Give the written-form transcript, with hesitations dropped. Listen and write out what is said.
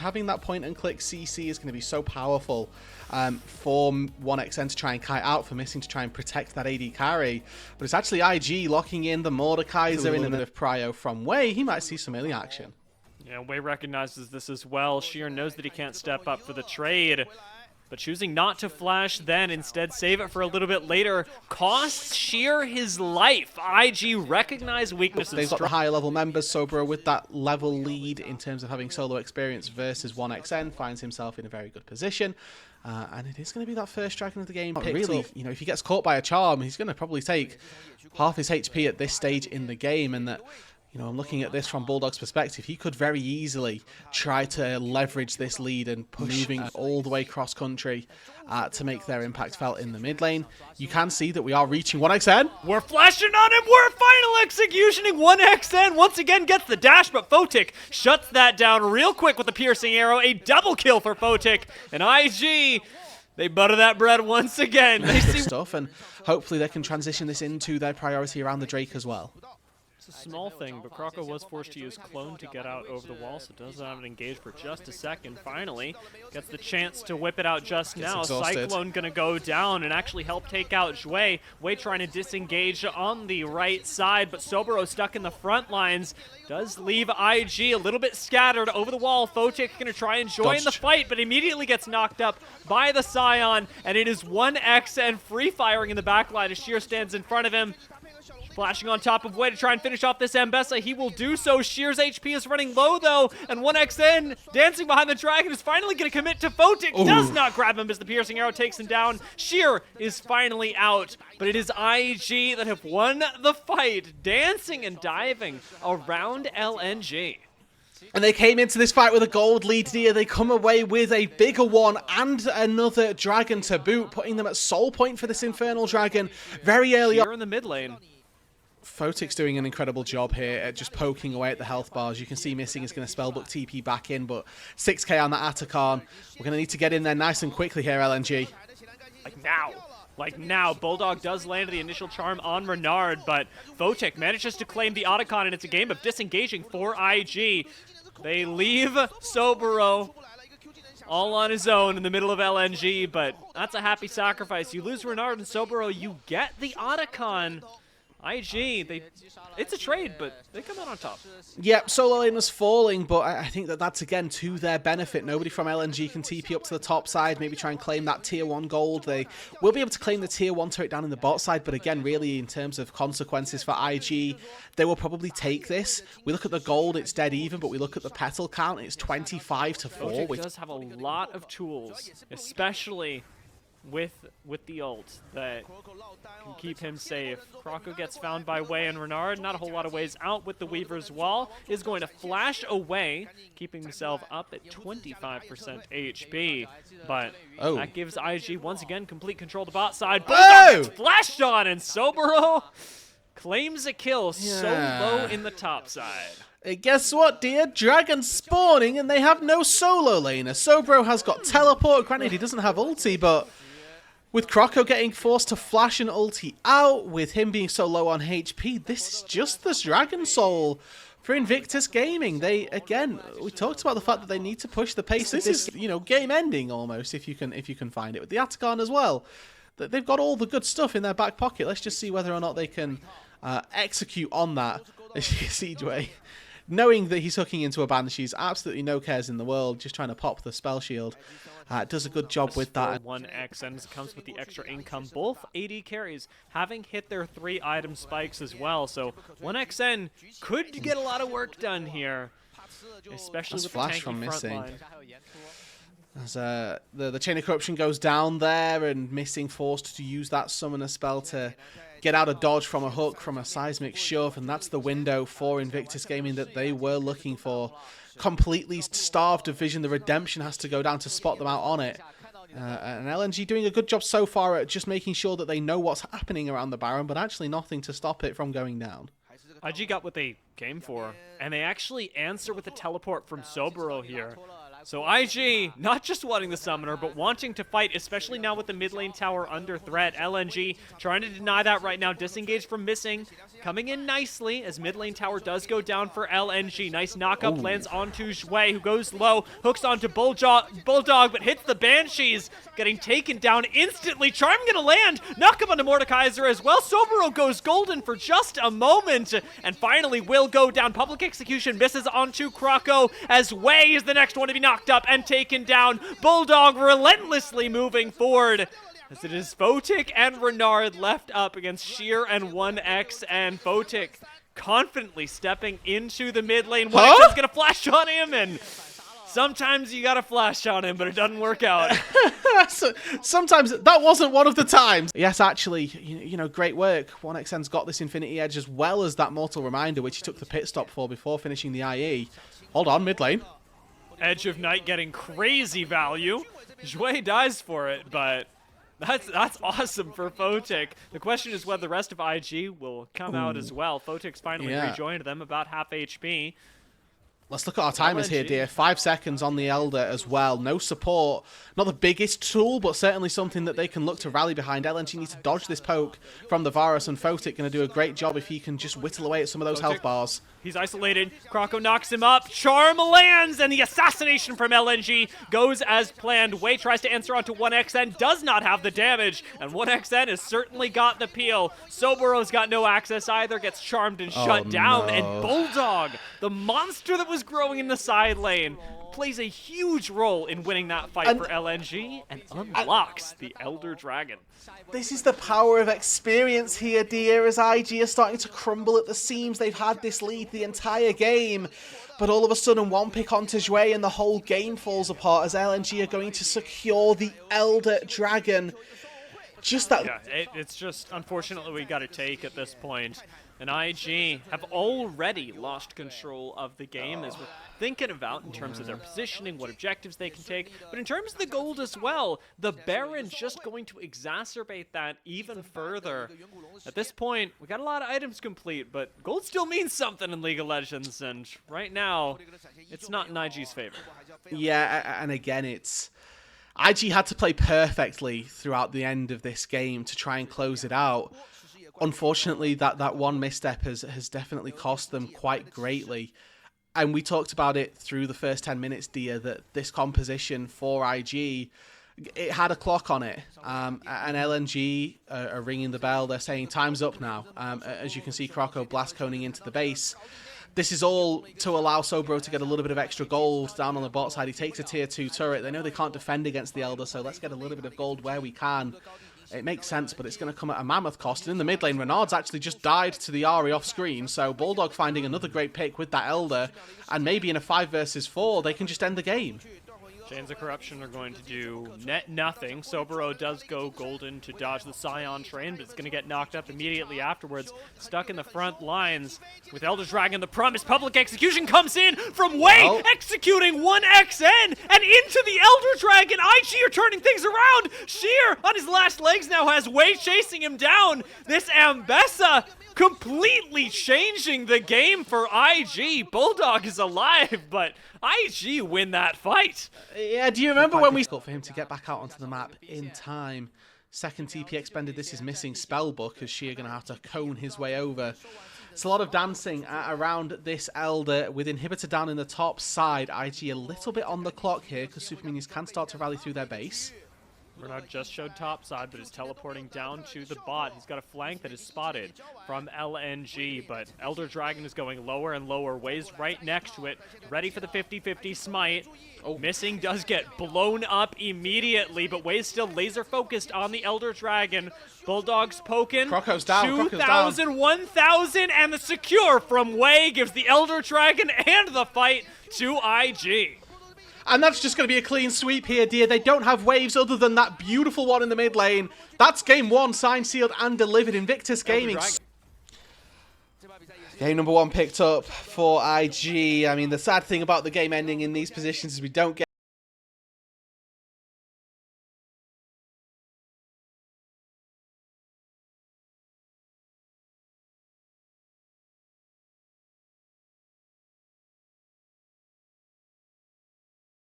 Having that point and click CC is going to be so powerful for 1xn to try and kite out, for Missing to try and protect that AD carry. But it's actually IG locking in the Mordekaiser in a bit of prio from Wei. He might see some early action. Yeah, Wei recognizes this as well. Sheer knows that he can't step up for the trade, but choosing not to flash then, instead save it for a little bit later, costs Sheer his life. IG recognize weaknesses. They've got the higher level members. Sobro with that level lead in terms of having solo experience versus 1xn finds himself in a very good position. And it is going to be that first dragon of the game. Really, you know, if he gets caught by a charm, he's going to probably take half his HP at this stage in the game, and that, you know, I'm looking at this from Bulldog's perspective. He could very easily try to leverage this lead and push moving all the way cross-country to make their impact felt in the mid lane. You can see that we are reaching 1xn. We're flashing on him. We're final executioning 1xn. Once again gets the dash, but Photic shuts that down real quick with the piercing arrow. A double kill for Photic. And IG, they butter that bread once again. They see stuff, and hopefully they can transition this into their priority around the Drake as well. It's a small thing, but Kroko was forced to use Clone to get out over the wall, so doesn't have it engaged for just a second. Finally, gets the chance to whip it out just now. Cyclone gonna go down and actually help take out Jue. Wei trying to disengage on the right side, but Sobero stuck in the front lines. Does leave IG a little bit scattered over the wall. Photic gonna try and join the fight, but immediately gets knocked up by the Scion, and it is 1xn free firing in the backline as Sheer stands in front of him. Flashing on top of Wei to try and finish off this Ambessa. He will do so. Sheer's HP is running low, though, and 1xn dancing behind the dragon is finally going to commit to Photic. Does not grab him as the piercing arrow takes him down. Sheer is finally out, but it is IG that have won the fight, dancing and diving around LNG. And they came into this fight with a gold lead here. They come away with a bigger one and another dragon to boot, putting them at soul point for this Infernal Dragon very early on. Sheer in the mid lane. Photic's doing an incredible job here at just poking away at the health bars. You can see Missing is going to spellbook TP back in, but 6k on that Atakan. We're going to need to get in there nice and quickly here, LNG. Like now, Bulldog does land the initial charm on Renard, but Photic manages to claim the Otacon, and it's a game of disengaging for IG. They leave Sobero all on his own in the middle of LNG, but that's a happy sacrifice. You lose Renard and Sobero, you get the Otacon. IG, it's a trade, but they come out on top. Yep, solo lane was falling, but I think that that's, again, to their benefit. Nobody from LNG can TP up to the top side, maybe try and claim that tier 1 gold. They will be able to claim the tier 1 turret down in the bot side, but again, really, in terms of consequences for IG, they will probably take this. We look at the gold, it's dead even, but we look at the petal count, it's 25 to 4. Photic does have a lot of tools, especially with the ult that can keep him safe. Kroko gets found by Wei and Renard, not a whole lot of ways out with the Weaver's Wall, is going to flash away, keeping himself up at 25% HP, but that gives IG once again complete control of the bot side. Bulldog gets flashed on, and Sobero claims a kill so low in the top side. Hey, guess what, dear? Dragon's spawning and they have no solo laner. Sobro has got teleport. Granted, he doesn't have ulti, but with Kroko getting forced to flash an ulti out, with him being so low on HP, this is just the Dragon Soul for Invictus Gaming. They, again, we talked about the fact that they need to push the pace. This is, you know, game ending almost, if you can find it. With the Atakan as well, they've got all the good stuff in their back pocket. Let's just see whether or not they can execute on that. As you can see, Dwayne, knowing that he's hooking into a Banshee's, absolutely no cares in the world, just trying to pop the spell shield. Does a good job with that. 1xn comes with the extra income. Both AD carries having hit their 3 item spikes as well, so 1xn could get a lot of work done here, especially with flash the tanky from Missing. front line. As the Chain of Corruption goes down there, and Missing forced to use that Summoner spell to get out of dodge from a hook, from a seismic shove, and that's the window for Invictus Gaming that they were looking for. Completely starved of vision. The redemption has to go down to spot them out on it. And LNG doing a good job so far at just making sure that they know what's happening around the Baron, but actually nothing to stop it from going down. IG got what they came for, and they actually answer with a teleport from Sobero here. So IG, not just wanting the summoner, but wanting to fight, especially now with the mid lane tower under threat. LNG trying to deny that right now, disengage from missing. Coming in nicely as mid lane tower does go down for LNG. Nice knockup lands onto Zhui, who goes low, hooks onto Bulldog, but hits the Banshees, getting taken down instantly. Charm gonna land, knock up onto Mordekaiser as well. Sobero goes golden for just a moment, and finally will go down. Public Execution misses onto Kroko as Wei is the next one to be knocked up and taken down. Bulldog relentlessly moving forward, as it is Photic and Renard left up against Sheer and 1X, and Photic confidently stepping into the mid lane. 1X is gonna flash on him, and sometimes you gotta flash on him, but it doesn't work out. Sometimes that wasn't one of the times. Yes, actually, you know, great work. 1XN's got this Infinity Edge as well as that Mortal Reminder, which he took the pit stop for before finishing the IE. Hold on, mid lane. Edge of Night getting crazy value. Zhui dies for it, but that's awesome for Photic. The question is whether the rest of IG will come out as well. Photic's finally rejoined them, about half HP. Let's look at our timers here, dear. 5 seconds on the Elder as well. No support. Not the biggest tool, but certainly something that they can look to rally behind. LNG needs to dodge this poke from the Varus, and Photic going to do a great job if he can just whittle away at some of those health bars. He's isolated. Kroko knocks him up. Charm lands, and the assassination from LNG goes as planned. Wei tries to answer onto 1XN, does not have the damage, and 1XN has certainly got the peel. Sobero's got no access either, gets charmed and shut down, and Bulldog, the monster that was growing in the side lane, plays a huge role in winning that fight for LNG and unlocks the Elder Dragon. This is the power of experience here, dear, as IG are starting to crumble at the seams. They've had this lead the entire game, but all of a sudden one pick onto Zhui and the whole game falls apart as LNG are going to secure the Elder Dragon. Just that... Yeah, it's just, unfortunately, we got to take at this point. And IG have already lost control of the game as we're thinking about in terms of their positioning, what objectives they can take. But in terms of the gold as well, the Baron just going to exacerbate that even further. At this point, we got a lot of items complete, but gold still means something in League of Legends. And right now, it's not in IG's favor. Yeah, and again, it's... IG had to play perfectly throughout the end of this game to try and close it out. Unfortunately, that one misstep has definitely cost them quite greatly. And we talked about it through the first 10 minutes, Dia, that this composition for IG, it had a clock on it. And LNG are ringing the bell. They're saying time's up now. As you can see, Kroko blast coning into the base. This is all to allow Sobero to get a little bit of extra gold down on the bot side. He takes a tier 2 turret. They know they can't defend against the Elder, so let's get a little bit of gold where we can. It makes sense, but it's going to come at a mammoth cost. And in the mid lane, Renard's actually just died to the Ahri off screen, so Bulldog finding another great pick with that Elder, and maybe in a 5 versus 4, they can just end the game. Chains of Corruption are going to do net nothing. Sobero does go golden to dodge the Scion train, but it's going to get knocked up immediately afterwards. Stuck in the front lines with Elder Dragon. The promised Public Execution comes in from Wei, executing 1XN, and into the Elder Dragon. IG are turning things around. Sheer on his last legs now has Wei chasing him down. This Ambessa completely changing the game for IG. Bulldog is alive, but IG win that fight. Yeah, do you remember when we... For him to get back out onto the map in time. Second TP expended. This is missing Spellbook, as Sheer going to have to cone his way over. It's a lot of dancing around this Elder with Inhibitor down in the top side. IG a little bit on the clock here because Super Minions can start to rally through their base. Renard just showed top side, but is teleporting down to the bot. He's got a flank that is spotted from LNG, but Elder Dragon is going lower and lower. Wei's right next to it, ready for the 50-50 smite. Missing does get blown up immediately, but Wei's still laser focused on the Elder Dragon. Bulldog's poking. Kroko's down. 2,000, 1,000, and the secure from Wei gives the Elder Dragon and the fight to IG. And that's just going to be a clean sweep here, dear. They don't have waves other than that beautiful one in the mid lane. That's game 1, signed, sealed, and delivered. Invictus Gaming. Game number 1 picked up for IG. I mean, the sad thing about the game ending in these positions is we don't get